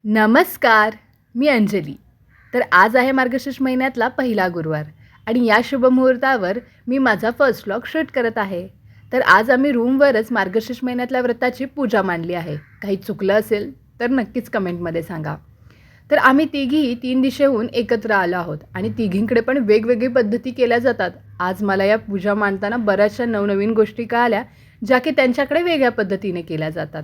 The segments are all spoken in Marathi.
नमस्कार. मी अंजली. तर आज आहे मार्गशीर्ष महिन्यातला पहिला गुरुवार आणि या शुभमुहूर्तावर मी माझा फर्स्ट व्लॉग शूट करत आहे. तर आज आम्ही रूमवरच मार्गशीर्ष महिन्यातल्या व्रताची पूजा मांडली आहे. काही चुकलं असेल तर नक्कीच कमेंटमध्ये सांगा. तर आम्ही तिघी 3 दिशेहून एकत्र आलो आहोत आणि तिघींकडे पण वेगवेगळी पद्धती केल्या जातात. आज मला या पूजा मांडताना बऱ्याचशा नवनवीन गोष्टी कळाल्या, ज्या की त्यांच्याकडे वेगळ्या पद्धतीने केल्या जातात.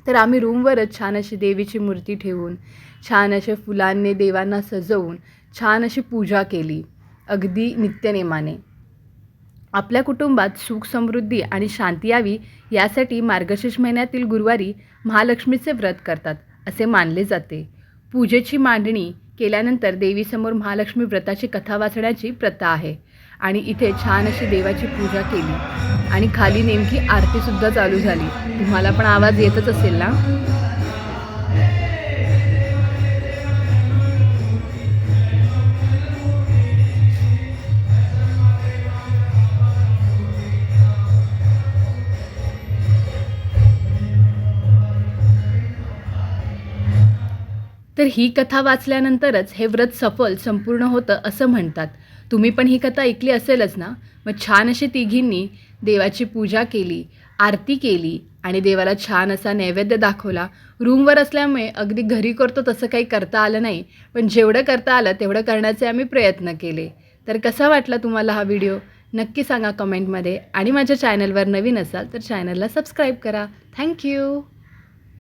तर आम्ही रूमवरच छान अशी देवीची मूर्ती ठेवून, छान अशा फुलांनी देवांना सजवून, छान अशी पूजा केली, अगदी नित्यनेमाने. आपल्या कुटुंबात सुख समृद्धी आणि शांती यावी यासाठी मार्गशीर्ष महिन्यातील गुरुवारी महालक्ष्मीचे व्रत करतात असे मानले जाते. पूजेची मांडणी केल्यानंतर देवीसमोर महालक्ष्मी व्रताची कथा वाचण्याची प्रथा आहे आणि इथे छान अशी देवाची पूजा केली आणि खाली नेमकी आरतीसुद्धा चालू झाली. तुम्हाला पण आवाज येतच असेल ना. तर ही कथा वाचल्यानंतरच हे व्रत संपूर्ण होतं असं म्हणतात. तुम्ही पण ही कथा ऐकली असेलच ना. मग छान अशी तिघींनी देवाची पूजा केली, आरती केली आणि देवाला छान असा नैवेद्य दाखवला. रूमवर असल्यामुळे अगदी घरी करतो तसं काही करता आलं नाही, पण जेवढं करता आलं तेवढं करण्याचे आम्ही प्रयत्न केले. तर कसा वाटला तुम्हाला हा व्हिडिओ नक्की सांगा कमेंटमध्ये आणि माझ्या चॅनलवर नवीन असाल तर चॅनलला सबस्क्राईब करा. थँक्यू.